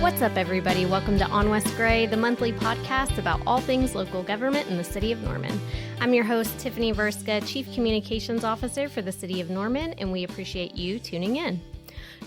What's up, everybody? Welcome to On West Gray, the monthly podcast about all things local government in the city of Norman. I'm your host, Tiffany Verska, Chief Communications Officer for the city of Norman, and we appreciate you tuning in.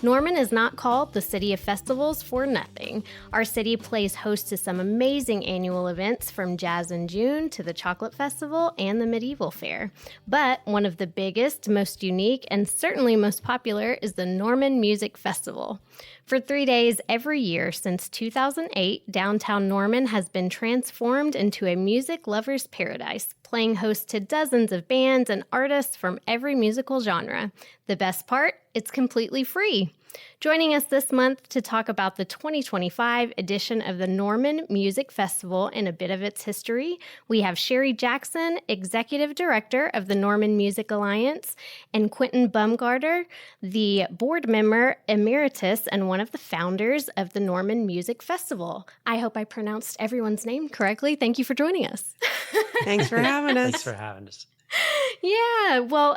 Norman is not called the City of Festivals for nothing. Our city plays host to some amazing annual events, from Jazz in June to the Chocolate Festival and the Medieval Fair. But one of the biggest, most unique, and certainly most popular is the Norman Music Festival. For 3 days every year since 2008, downtown Norman has been transformed into a music lover's paradise, playing host to dozens of bands and artists from every musical genre. The best part? It's completely free. Joining us this month to talk about the 2025 edition of the Norman Music Festival and a bit of its history, we have Shari Jackson, Executive Director of the Norman Music Alliance, and Quentin Bomgardner, the board member emeritus and one of the founders of the Norman Music Festival. I hope I pronounced everyone's name correctly. Thank you for joining us. Thanks for having us. Thanks for having us. Yeah, well,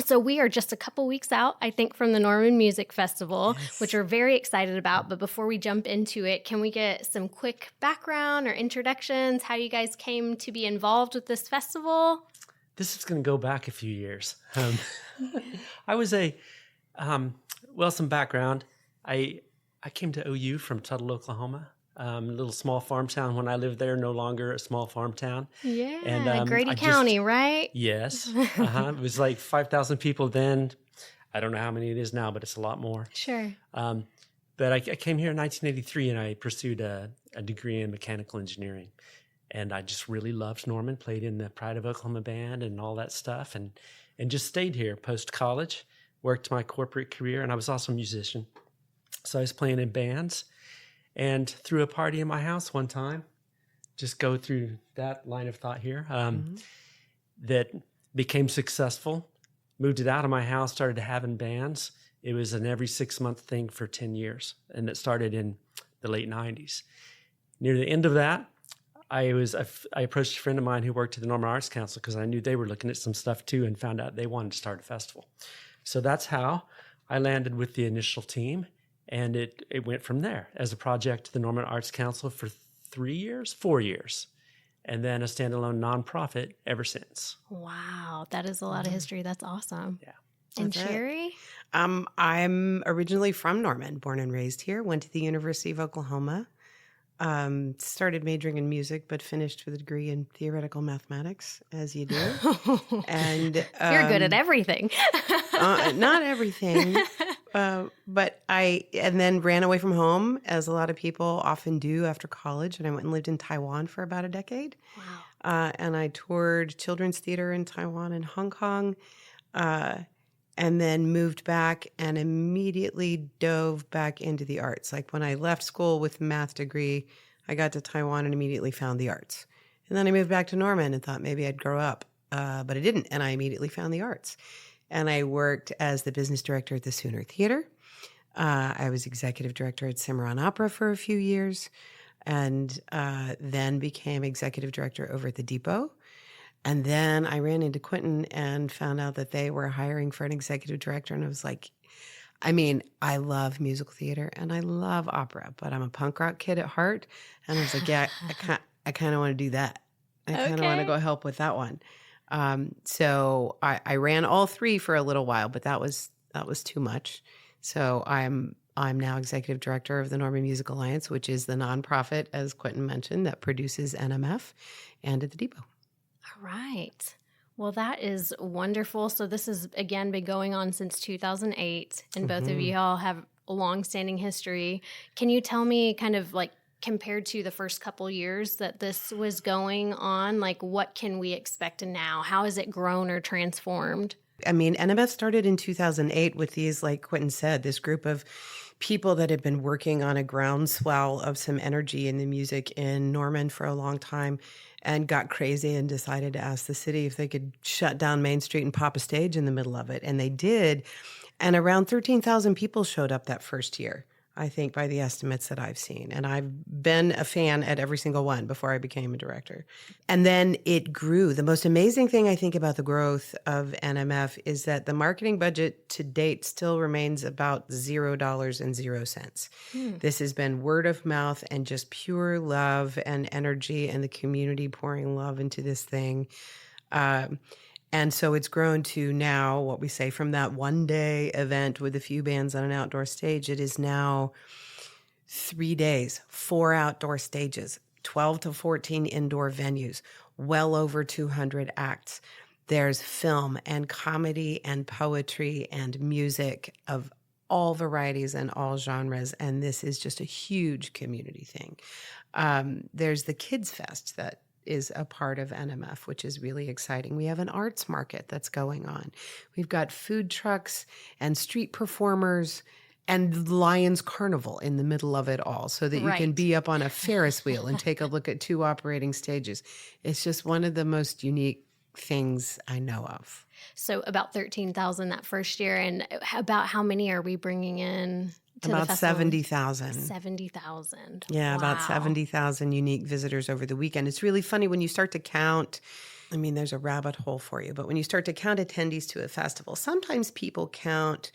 so we are just a couple weeks out, I think, from the Norman Music Festival, Yes. which we're very excited about. But before we jump into it, can we get some quick background or introductions, how you guys came to be involved with this festival? This is going to go back a few years. I was some background. I came to OU from Tuttle, Oklahoma, a little small farm town. When I lived there, no longer a small farm town. Yeah, And, Grady County, right? Yes. It was like 5,000 people then. I don't know how many it is now, but it's a lot more. Sure. But I came here in 1983 and I pursued a degree in mechanical engineering. And I just really loved Norman, played in the Pride of Oklahoma band and all that stuff, and just stayed here post-college, worked my corporate career, and I was also a musician. So I was playing in bands and threw a party in my house one time, just go through that line of thought here, that became successful, moved it out of my house, started having bands. It was an every 6-month thing for 10 years, and it started in the late 90s. Near the end of that, I approached a friend of mine who worked at the Norman Arts Council because I knew they were looking at some stuff too, and found out they wanted to start a festival. So that's how I landed with the initial team, and it went from there as a project to the Norman Arts Council for 4 years, and then a standalone nonprofit ever since. Wow, that is a lot of history. That's awesome. Yeah. And That's it. Shari? I'm originally from Norman, born and raised here, went to the University of Oklahoma, started majoring in music, but finished with a degree in theoretical mathematics, as you do. And You're good at everything. not everything, but I then ran away from home, as a lot of people often do after college, and I went and lived in Taiwan for about a decade. Wow. And I toured children's theater in Taiwan and Hong Kong, and then moved back and immediately dove back into the arts. Like when I left school with a math degree, I got to Taiwan and immediately found the arts. And then I moved back to Norman and thought maybe I'd grow up, but I didn't, and I immediately found the arts. And I worked as the business director at the Sooner Theater. I was executive director at Cimarron Opera for a few years, and then became executive director over at the Depot. And then I ran into Quentin and found out that they were hiring for an executive director. And I was like, I love musical theater and I love opera, but I'm a punk rock kid at heart. And I was like, yeah, I kind of want to do that. I kind of want to go help with that one. So I ran all three for a little while, but that was too much. So I'm now executive director of the Norman Music Alliance, which is the nonprofit, as Quentin mentioned, that produces NMF and at the Depot. All right. Well, that is wonderful. So this has, again, been going on since 2008, and both of you all have a long-standing history. Can you tell me kind of like compared to the first couple years that this was going on, like what can we expect now? How has it grown or transformed? NMF started in 2008 with these, like Quentin said, this group of people that had been working on a groundswell of some energy in the music in Norman for a long time, and got crazy and decided to ask the city if they could shut down Main Street and pop a stage in the middle of it. And they did. And around 13,000 people showed up that first year. I think, by the estimates that I've seen. And I've been a fan at every single one before I became a director. And then it grew. The most amazing thing I think about the growth of NMF is that the marketing budget to date still remains about $0. This has been word of mouth and just pure love and energy and the community pouring love into this thing. And so it's grown to now what we say from that one-day event with a few bands on an outdoor stage, it is now 3 days, 4 outdoor stages, 12 to 14 indoor venues, well over 200 acts. There's film and comedy and poetry and music of all varieties and all genres, and this is just a huge community thing. There's the Kids Fest that is a part of NMF, which is really exciting. We have an arts market that's going on. We've got food trucks and street performers and Lions Carnival in the middle of it all, so that you can be up on a Ferris wheel and take a look at 2 operating stages. It's just one of the most unique things I know of. So about 13,000 that first year. And about how many are we bringing in? About 70,000. 70,000. Yeah, Wow. about 70,000 unique visitors over the weekend. It's really funny when you start to count. I mean, there's a rabbit hole for you, but when you start to count attendees to a festival, sometimes people count,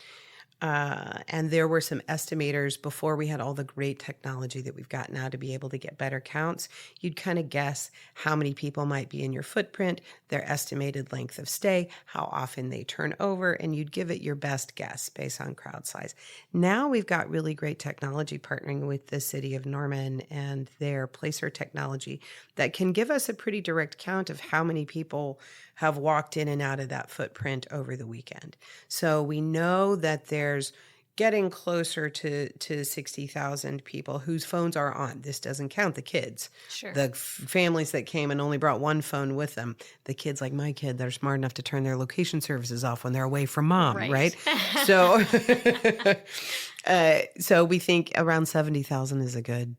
and there were some estimators before we had all the great technology that we've got now to be able to get better counts. You'd kind of guess how many people might be in your footprint, their estimated length of stay, how often they turn over, and you'd give it your best guess based on crowd size. Now we've got really great technology partnering with the city of Norman and their Placer technology that can give us a pretty direct count of how many people have walked in and out of that footprint over the weekend. So we know that there's getting closer to 60,000 people whose phones are on. This doesn't count the kids. Sure. The families that came and only brought one phone with them. The kids like my kid that are smart enough to turn their location services off when they're away from mom, right? So, so we think around 70,000 is a good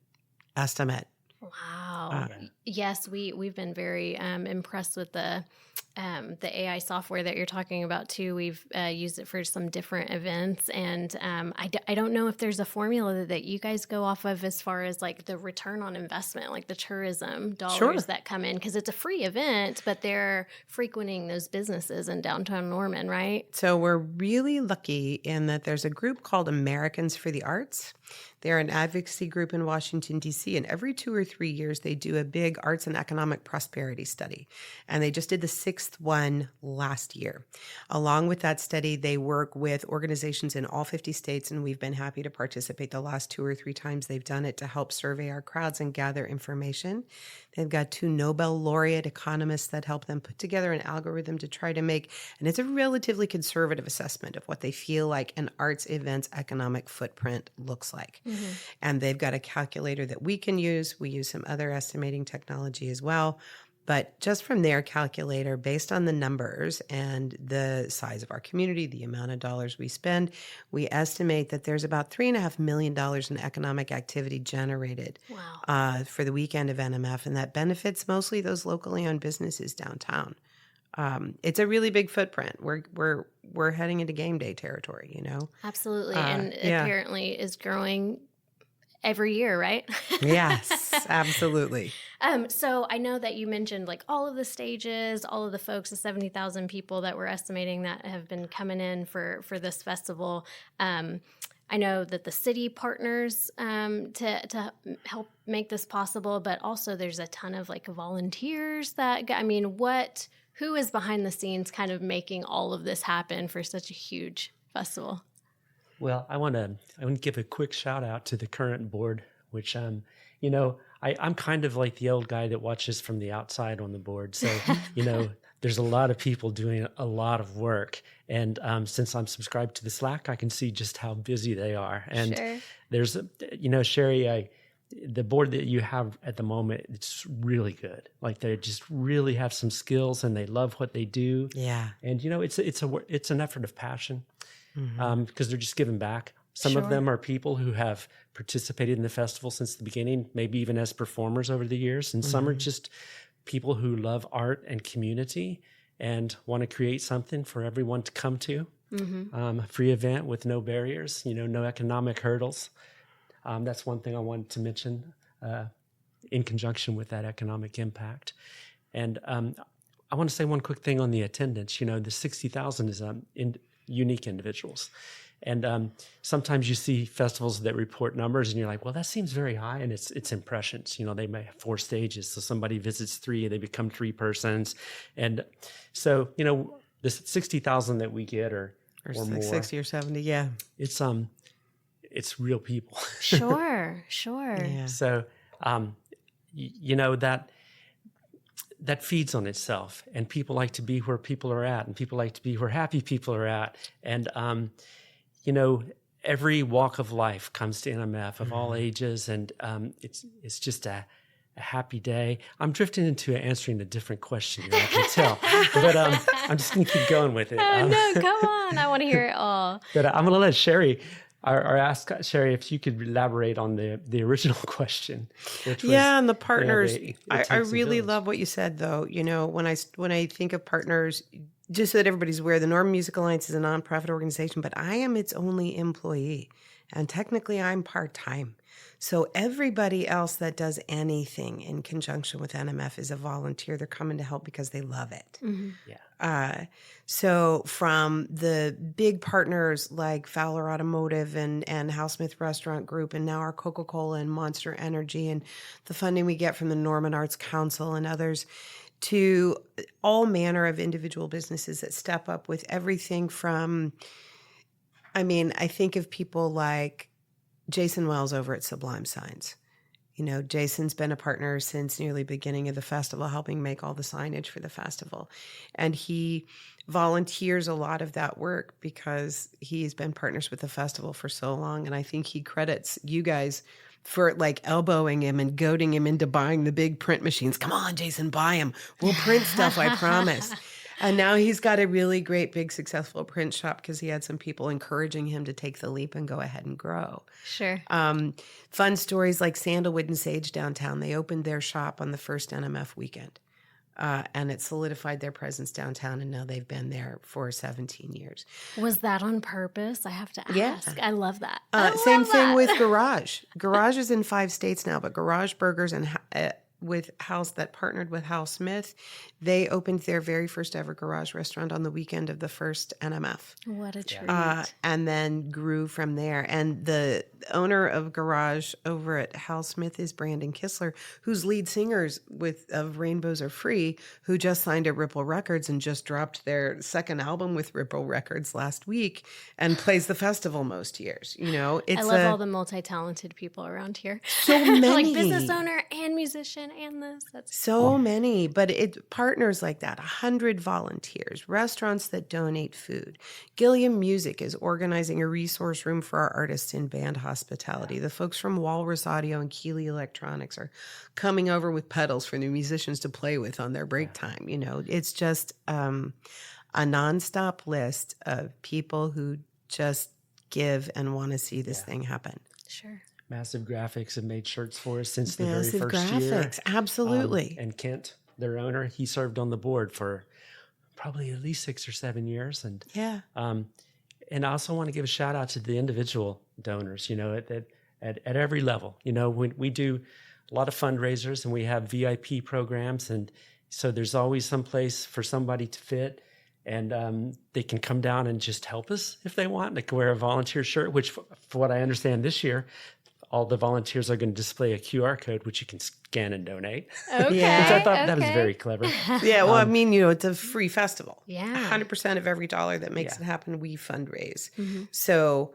estimate. Wow. Yes, we've been very impressed with the AI software that you're talking about too. We've used it for some different events, and I don't know if there's a formula that you guys go off of as far as like the return on investment, like the tourism dollars that come in, because it's a free event, but they're frequenting those businesses in downtown Norman, right? So we're really lucky in that there's a group called Americans for the Arts. They're an advocacy group in Washington, D.C., and every 2 or 3 years they do a big arts and economic prosperity study. And they just did the 6th one last year. Along with that study, they work with organizations in all 50 states, and we've been happy to participate the last 2 or 3 times they've done it to help survey our crowds and gather information. They've got 2 Nobel laureate economists that help them put together an algorithm to try to make, and it's a relatively conservative assessment of what they feel like an arts event's economic footprint looks like. Mm-hmm. And they've got a calculator that we can use. We use some other estimating technology as well. But just from their calculator, based on the numbers and the size of our community, the amount of dollars we spend, we estimate that there's about $3.5 million in economic activity generated for the weekend of NMF, and that benefits mostly those locally owned businesses downtown. It's a really big footprint. We're heading into game day territory, you know? Absolutely. And apparently is growing every year, right? Yes, absolutely. So I know that you mentioned like all of the stages, all of the folks, the 70,000 people that we're estimating that have been coming in for this festival. I know that the city partners to help make this possible, but also there's a ton of like volunteers that, I mean, who is behind the scenes kind of making all of this happen for such a huge festival? Well, I want to give a quick shout out to the current board, which, you know, I'm kind of like the old guy that watches from the outside on the board. So, you know, there's a lot of people doing a lot of work. And since I'm subscribed to the Slack, I can see just how busy they are. And there's, you know, Shari, the board that you have at the moment, it's really good. Like they just really have some skills and they love what they do. Yeah. And, you know, it's an effort of passion. Because they're just giving back. Some of them are people who have participated in the festival since the beginning, maybe even as performers over the years. And some are just people who love art and community and want to create something for everyone to come to. A free event with no barriers, you know, no economic hurdles. That's one thing I wanted to mention in conjunction with that economic impact. And I want to say one quick thing on the attendance. The 60,000 is unique individuals. And sometimes you see festivals that report numbers and you're like, well, that seems very high. And it's impressions. They may have 4 stages. So somebody visits 3, they become 3 persons. And so, the 60,000 that we get or like more, 60 or 70. Yeah. It's real people. Sure. Yeah. So, that feeds on itself, and people like to be where people are at, and people like to be where happy people are at. And, every walk of life comes to NMF of all ages, and it's just a happy day. I'm drifting into answering a different question here, I can tell, but I'm just going to keep going with it. No, come on. I want to hear it all. But I'm going to let Shari, or ask Shari if you could elaborate on the original question. Which was, and the partners. I really village. love what you said, though. When I think of partners, just so that everybody's aware, the Norman Music Alliance is a nonprofit organization, but I am its only employee. And technically, I'm part-time. So everybody else that does anything in conjunction with NMF is a volunteer. They're coming to help because they love it. Mm-hmm. Yeah. So from the big partners like Fowler Automotive and Housesmith Restaurant Group, and now our Coca-Cola and Monster Energy, and the funding we get from the Norman Arts Council and others, to all manner of individual businesses that step up with everything from, I think of people like Jason Wells over at Sublime Signs. Jason's been a partner since nearly the beginning of the festival, helping make all the signage for the festival. And he volunteers a lot of that work because he's been partners with the festival for so long. And I think he credits you guys for elbowing him and goading him into buying the big print machines. Come on, Jason, buy them. We'll print stuff, I promise. And now he's got a really great, big, successful print shop because he had some people encouraging him to take the leap and go ahead and grow. Sure. Fun stories like Sandalwood and Sage downtown. They opened their shop on the first NMF weekend, and it solidified their presence downtown, and now they've been there for 17 years. Was that on purpose? I have to ask. Yeah. I love that. Same thing with Garage. Garage is in 5 states now, but Garage Burgers and with House that partnered with Housesmith, they opened their very first ever garage restaurant on the weekend of the first NMF. What a treat. And then grew from there. And the owner of Garage over at Housesmith is Brandon Kistler, who's lead singers of Rainbows Are Free, who just signed at Ripple Records and just dropped their second album with Ripple Records last week and plays the festival most years. I love all the multi-talented people around here. So many. Like business owner and musician and this. That's so many, but it partners like that, 100 volunteers, restaurants that donate food. Gilliam Music is organizing a resource room for our artists in band hospitality. The folks from Walrus Audio and Keeley Electronics are coming over with pedals for new musicians to play with on their break time. It's just a nonstop list of people who just give and want to see this thing happen. Sure. Massive Graphics have made shirts for us since the Massive very first year. Graphics, absolutely. And Kent, their owner, he served on the board for probably at least 6 or 7 years. And and I also want to give a shout out to the individual donors, at every level. We do a lot of fundraisers and we have VIP programs. And so there's always some place for somebody to fit. And they can come down and just help us if they want. They can wear a volunteer shirt, which for what I understand this year, all the volunteers are going to display a QR code, which you can scan and donate. Okay. Which I thought that was very clever. Yeah, well, it's a free festival. Yeah. 100% of every dollar that makes it happen, we fundraise. Mm-hmm. So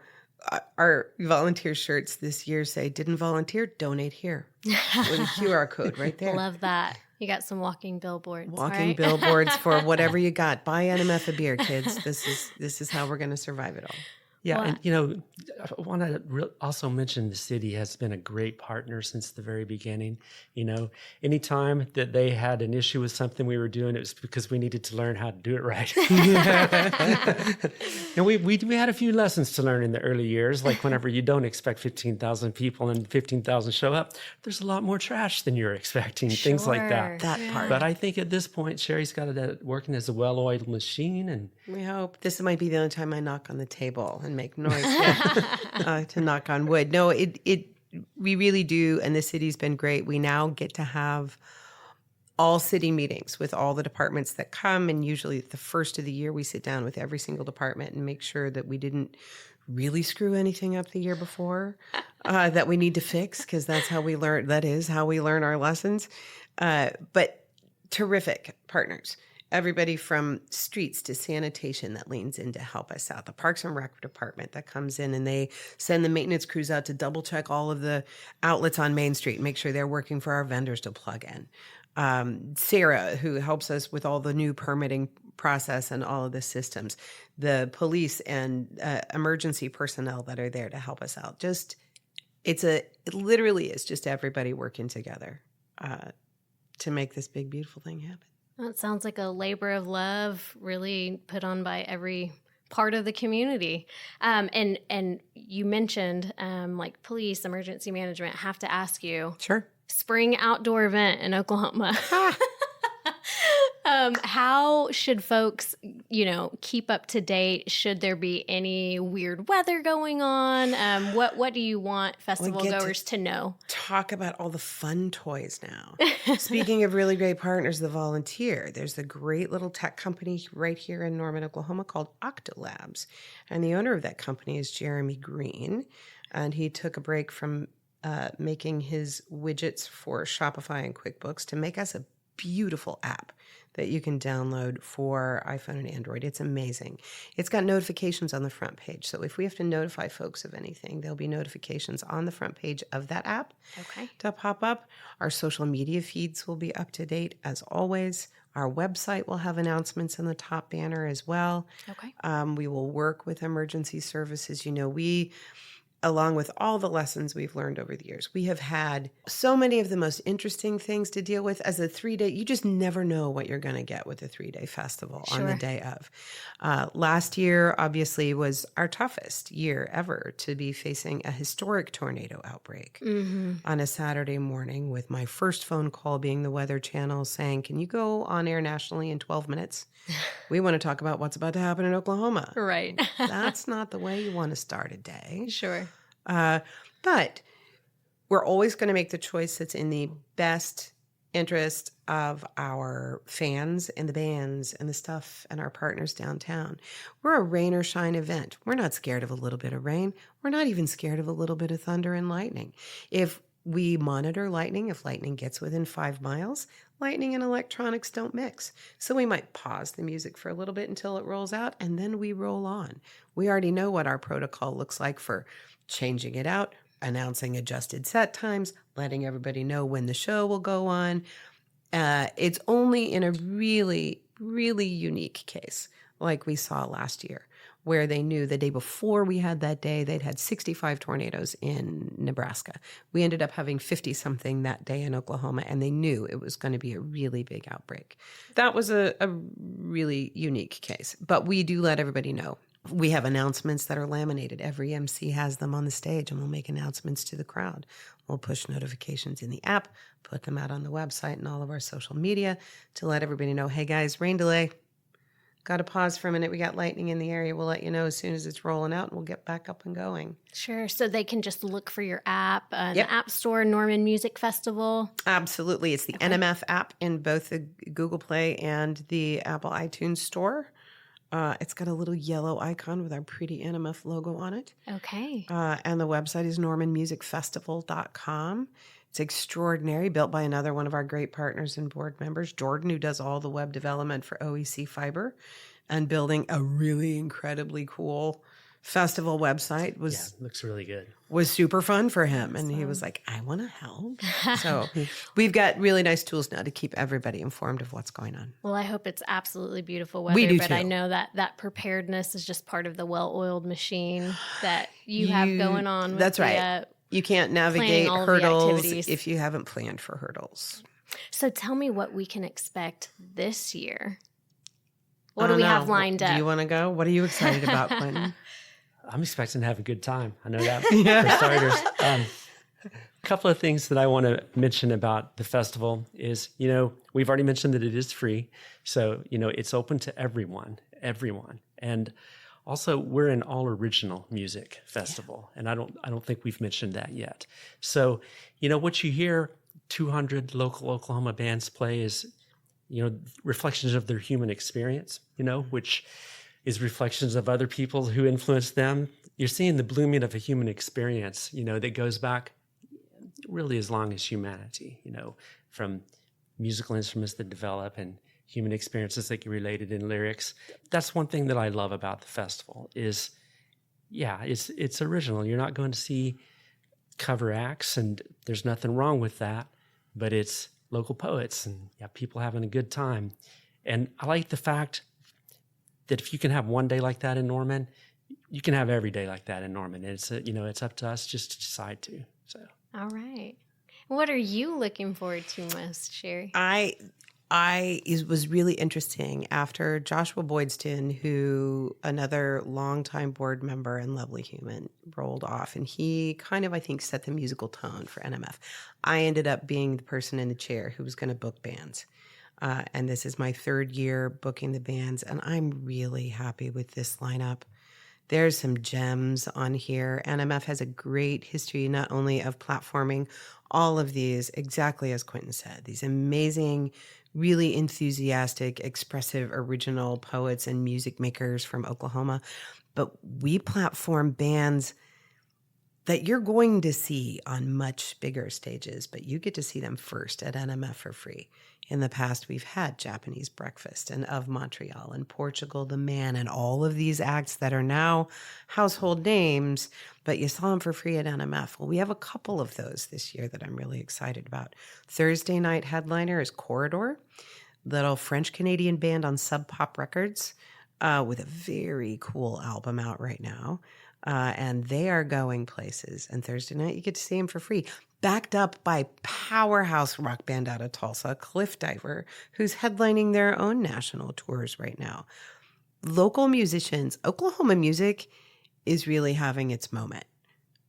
our volunteer shirts this year say, didn't volunteer, donate here. With a QR code right there. Love that. You got some walking billboards. Billboards for whatever you got. Buy NMF a beer, kids. This is how we're going to survive it all. Yeah, and I want to also mention the city has been a great partner since the very beginning. Anytime that they had an issue with something we were doing, it was because we needed to learn how to do it right. And we had a few lessons to learn in the early years, like whenever you don't expect 15,000 people and 15,000 show up, there's a lot more trash than you're expecting, things like that. That part. But I think at this point, Shari's got it working as a well-oiled machine, and we hope this might be the only time I knock on the table and make noise to knock on wood. No, we really do, and the city's been great. We now get to have all city meetings with all the departments that come, and usually at the first of the year, we sit down with every single department and make sure that we didn't really screw anything up the year before that we need to fix, because that's how we learn. That is how we learn our lessons. But terrific partners. Everybody from streets to sanitation that leans in to help us out. The Parks and Rec department that comes in and they send the maintenance crews out to double check all of the outlets on Main Street and make sure they're working for our vendors to plug in. Sarah, who helps us with all the new permitting process and all of the systems. The police and emergency personnel that are there to help us out. It literally is just everybody working together to make this big, beautiful thing happen. Well, it sounds like a labor of love really put on by every part of the community. And you mentioned like police, emergency management. Have to ask you. Sure. Spring outdoor event in Oklahoma. How should folks, keep up to date? Should there be any weird weather going on? What do you want festival goers to know? Talk about all the fun toys now. Speaking of really great partners, the Volunteer, there's a great little tech company right here in Norman, Oklahoma called Octolabs. And the owner of that company is Jeremy Green. And he took a break from making his widgets for Shopify and QuickBooks to make us a beautiful app that you can download for iPhone and Android. It's amazing. It's got notifications on the front page. So if we have to notify folks of anything, there'll be notifications on the front page of that app to pop up. Our social media feeds will be up to date as always. Our website will have announcements in the top banner as well. Okay. We will work with emergency services. We along with all the lessons we've learned over the years. We have had so many of the most interesting things to deal with as a 3-day. You just never know what you're going to get with a 3-day festival on the day of. Last year, obviously, was our toughest year ever to be facing a historic tornado outbreak on a Saturday morning, with my first phone call being the Weather Channel saying, "Can you go on air nationally in 12 minutes? We want to talk about what's about to happen in Oklahoma." Right. That's not the way you want to start a day. Sure. But we're always going to make the choice that's in the best interest of our fans and the bands and the stuff and our partners downtown. We're a rain or shine event. We're not scared of a little bit of rain. We're not even scared of a little bit of thunder and lightning. If we monitor lightning, if lightning gets within 5 miles, lightning and electronics don't mix. So we might pause the music for a little bit until it rolls out, and then we roll on. We already know what our protocol looks like for changing it out, announcing adjusted set times, letting everybody know when the show will go on. It's only in a really, really unique case, like we saw last year, where they knew the day before we had that day, they'd had 65 tornadoes in Nebraska. We ended up having 50-something that day in Oklahoma, and they knew it was going to be a really big outbreak. That was a really unique case, but we do let everybody know. We have announcements that are laminated. Every MC has them on the stage, and we'll make announcements to the crowd. We'll push notifications in the app, put them out on the website and all of our social media to let everybody know, hey guys, rain delay. Got to pause for a minute. We got lightning in the area. We'll let you know as soon as it's rolling out, and we'll get back up and going. Sure. So they can just look for your app, the App Store, Norman Music Festival. Absolutely. It's the NMF app in both the Google Play and the Apple iTunes Store. It's got a little yellow icon with our pretty NMF logo on it. Okay. And the website is normanmusicfestival.com. It's extraordinary, built by another one of our great partners and board members, Jordan, who does all the web development for OEC Fiber, and building a really incredibly cool festival website looks really good. Was super fun for him. And he was like, I want to help. So we've got really nice tools now to keep everybody informed of what's going on. Well, I hope it's absolutely beautiful weather. We do but too. I know that preparedness is just part of the well-oiled machine that you have going on. That's right. You can't navigate hurdles if you haven't planned for hurdles. So tell me what we can expect this year. What do we have lined up? Do you want to go? What are you excited about, Quentin? I'm expecting to have a good time. I know that for starters. A couple of things that I want to mention about the festival is, we've already mentioned that it is free. So, it's open to everyone. And Also, we're an all original music festival, and I don't think we've mentioned that yet. So, what you hear 200 local Oklahoma bands play is, reflections of their human experience, which is reflections of other people who influenced them. You're seeing the blooming of a human experience, that goes back really as long as humanity, from musical instruments that develop and human experiences that get related in lyrics. That's one thing that I love about the festival is, it's original. You're not going to see cover acts, and there's nothing wrong with that, but it's local poets and people having a good time. And I like the fact that if you can have one day like that in Norman, you can have every day like that in Norman. And it's up to us just to decide to. So. All right. What are you looking forward to most, Shari? It was really interesting after Joshua Boydston, who another longtime board member and lovely human, rolled off, and he kind of, I think, set the musical tone for NMF. I ended up being the person in the chair who was going to book bands. And this is my third year booking the bands, and I'm really happy with this lineup. There's some gems on here. NMF has a great history, not only of platforming all of these, exactly as Quentin said, these amazing, really enthusiastic, expressive, original poets and music makers from Oklahoma, but we platform bands that you're going to see on much bigger stages, but you get to see them first at NMF for free. In the past, we've had Japanese Breakfast and Of Montreal and Portugal the Man and all of these acts that are now household names, but you saw them for free at NMF. Well, we have a couple of those this year that I'm really excited about. Thursday night headliner is Corridor, little French-Canadian band on Sub Pop Records with a very cool album out right now. And they are going places. And Thursday night, you get to see them for free. Backed up by powerhouse rock band out of Tulsa, Cliff Diver, who's headlining their own national tours right now. Local musicians, Oklahoma music is really having its moment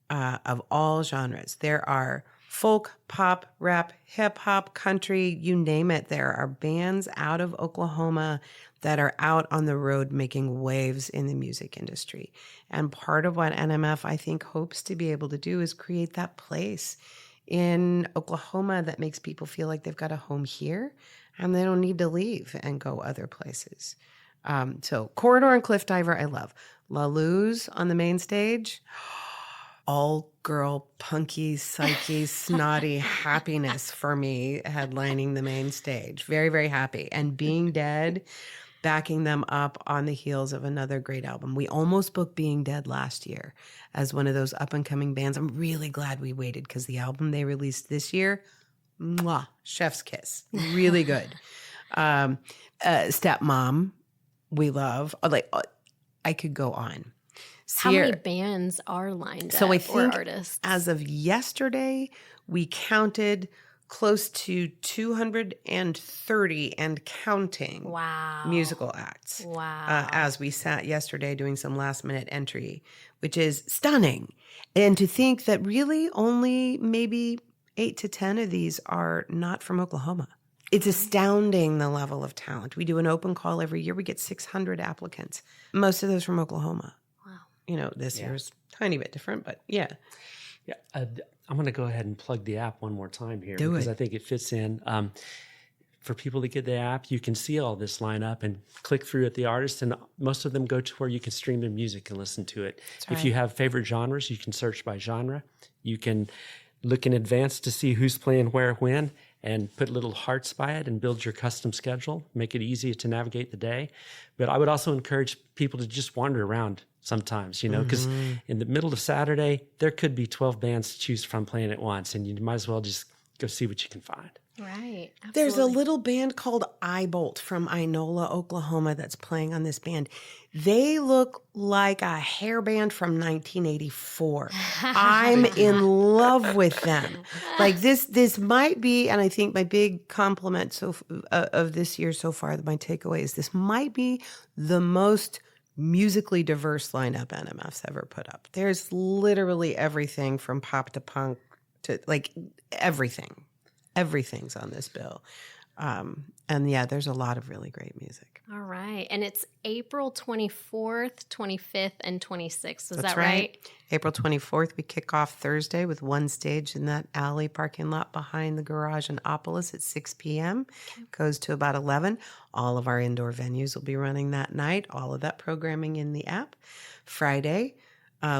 of all genres. There are folk, pop, rap, hip hop, country, you name it. There are bands out of Oklahoma that are out on the road making waves in the music industry. And part of what NMF, I think, hopes to be able to do is create that place in Oklahoma that makes people feel like they've got a home here and they don't need to leave and go other places. So Corridor and Cliff Diver, I love. La Luz on the main stage, all girl, punky, psyche, snotty happiness for me headlining the main stage. Very, very happy. And Being Dead, backing them up on the heels of another great album. We almost booked Being Dead last year as one of those up-and-coming bands. I'm really glad we waited because the album they released this year, mwah, chef's kiss. Really good. Stepmom, we love. I could go on. How many bands are lined up, I think or artists? As of yesterday, we counted close to 230 and counting musical acts. Wow. As we sat yesterday doing some last minute entry, which is stunning. And to think that really only maybe 8 to 10 of these are not from Oklahoma. It's astounding the level of talent. We do an open call every year. We get 600 applicants, most of those from Oklahoma. Wow. This year's a tiny bit different, but yeah. Yeah, I'm going to go ahead and plug the app one more time here because I think it fits in. For people to get the app, you can see all this lineup and click through at the artist, and most of them go to where you can stream their music and listen to it. That's if you have favorite genres, you can search by genre. You can look in advance to see who's playing where, when, and put little hearts by it and build your custom schedule, make it easy to navigate the day. But I would also encourage people to just wander around sometimes, because in the middle of Saturday, there could be 12 bands to choose from playing at once, and you might as well just go see what you can find. Right. Absolutely. There's a little band called Eyebolt from Inola, Oklahoma that's playing on this band. They look like a hair band from 1984. I'm in love with them. Like this might be, and I think my big compliment of this year so far, my takeaway is this might be the most musically diverse lineup NMF's ever put up. There's literally everything from pop to punk to everything. Everything's on this bill. And yeah, there's a lot of really great music. All right. And it's April 24th, 25th, and 26th. Is That's that right? April 24th, we kick off Thursday with one stage in that alley parking lot behind the garage in Opolis at 6 p.m. Goes to about 11. All of our indoor venues will be running that night. All of that programming in the app. Friday,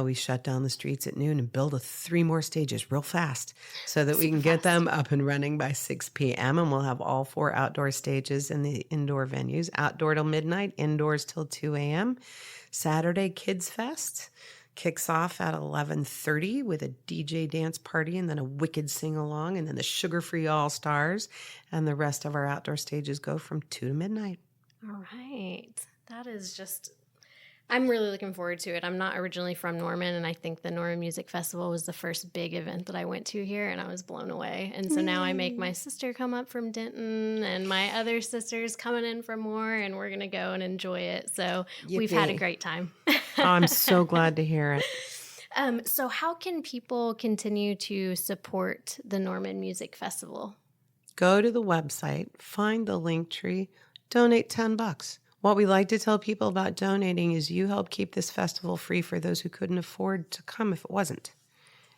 we shut down the streets at noon and build 3 more stages real fast so that we can get them up and running by 6 p.m. And we'll have all 4 outdoor stages in the indoor venues. Outdoor till midnight, indoors till 2 a.m. Saturday, Kids Fest kicks off at 11:30 with a DJ dance party and then a wicked sing-along and then the Sugar-Free All-Stars. And the rest of our outdoor stages go from 2 to midnight. All right. That is just... I'm really looking forward to it. I'm not originally from Norman, and I think the Norman Music Festival was the first big event that I went to here, and I was blown away. And so now I make my sister come up from Denton, and my other sister's coming in from Moore, and we're going to go and enjoy it. So we've had a great time. I'm so glad to hear it. So how can people continue to support the Norman Music Festival? Go to the website, find the link tree, donate $10. What we like to tell people about donating is you help keep this festival free for those who couldn't afford to come if it wasn't.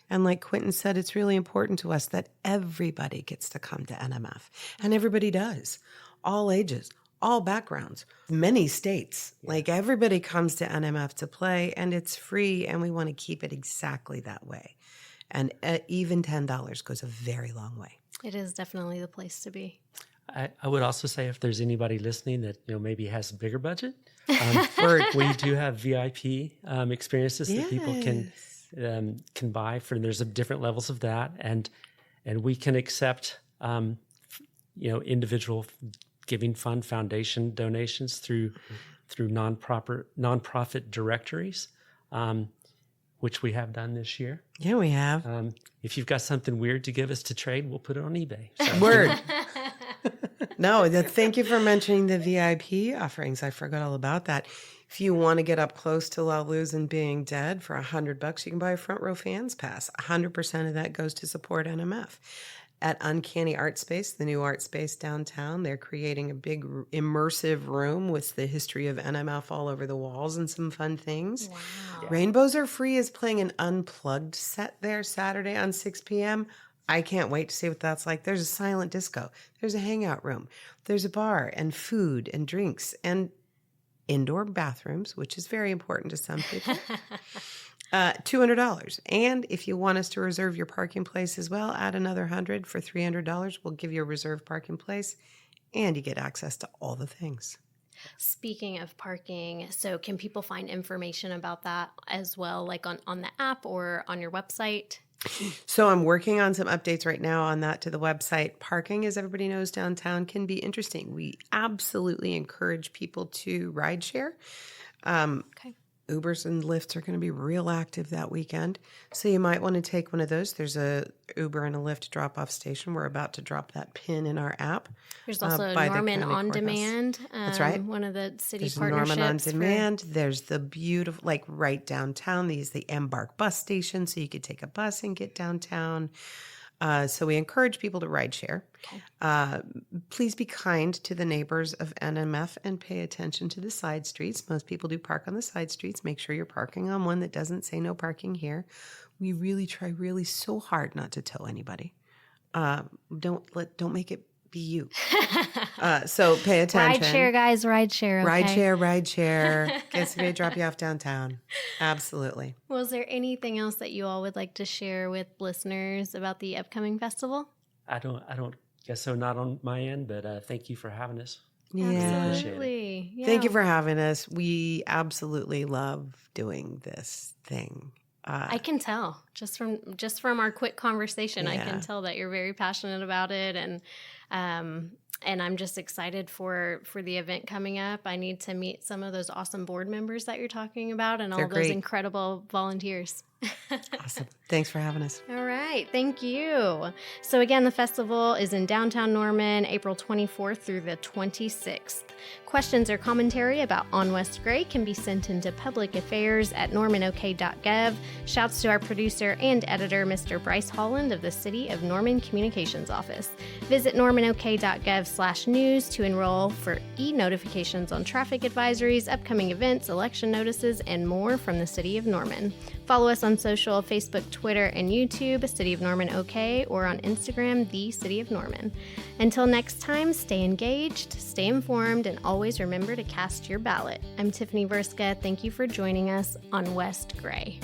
And like Quentin said, it's really important to us that everybody gets to come to NMF. And everybody does. All ages, all backgrounds, many states. Like everybody comes to NMF to play, and it's free, and we want to keep it exactly that way. And even $10 goes a very long way. It is definitely the place to be. I would also say if there's anybody listening that maybe has a bigger budget, we do have VIP experiences that people can buy for. There's different levels of that, and we can accept individual giving fund foundation donations through nonprofit directories, which we have done this year. Yeah, we have. If you've got something weird to give us to trade, we'll put it on eBay. So. Word. No, thank you for mentioning the VIP offerings. I forgot all about that. If you want to get up close to La Luz and Being Dead for $100, you can buy a front row fans pass. 100% of that goes to support NMF. At Uncanny Art Space, the new art space downtown, they're creating a big immersive room with the history of NMF all over the walls and some fun things. Wow. Rainbows Are Free is playing an unplugged set there Saturday on 6 p.m. I can't wait to see what that's like. There's a silent disco. There's a hangout room. There's a bar and food and drinks and indoor bathrooms, which is very important to some people. $200. And if you want us to reserve your parking place as well, add another $100 for $300. We'll give you a reserved parking place, and you get access to all the things. Speaking of parking, so can people find information about that as well, like on the app or on your website? So I'm working on some updates right now on that to the website. Parking, as everybody knows, downtown can be interesting. We absolutely encourage people to ride share. Okay. Ubers and Lyfts are going to be real active that weekend. So you might want to take one of those. There's a Uber and a Lyft drop-off station. We're about to drop that pin in our app. There's also Norman On Demand. That's right. One of the city There's partnerships. Norman On Demand. There's the beautiful, like right downtown, the Embark bus station. So you could take a bus and get downtown. So we encourage people to ride share. Okay. Please be kind to the neighbors of NMF and pay attention to the side streets. Most people do park on the side streets. Make sure you're parking on one that doesn't say no parking here. We really try so hard not to tow anybody. Don't make it be you. So pay attention. Ride share, guys. Ride share. Okay? Ride share. Get somebody to drop you off downtown. Absolutely. Was there anything else that you all would like to share with listeners about the upcoming festival? I don't guess so. Not on my end, but thank you for having us. Yeah. Absolutely. Yeah. Thank you for having us. We absolutely love doing this thing. I can tell just from our quick conversation. Yeah. I can tell that you're very passionate about it, and I'm just excited for the event coming up. I need to meet some of those awesome board members that you're talking about, and all those incredible volunteers. Awesome. Thanks for having us. All right. Thank you. So again, the festival is in downtown Norman, April 24th through the 26th. Questions or commentary about On West Gray can be sent into publicaffairs@normanok.gov. Shouts to our producer and editor, Mr. Bryce Holland of the City of Norman Communications Office. Visit normanok.gov/news to enroll for e-notifications on traffic advisories, upcoming events, election notices, and more from the City of Norman. Follow us on social, Facebook, Twitter, and YouTube, City of Norman OK, or on Instagram, The City of Norman. Until next time, stay engaged, stay informed, and always remember to cast your ballot. I'm Tiffany Verska. Thank you for joining us on West Gray.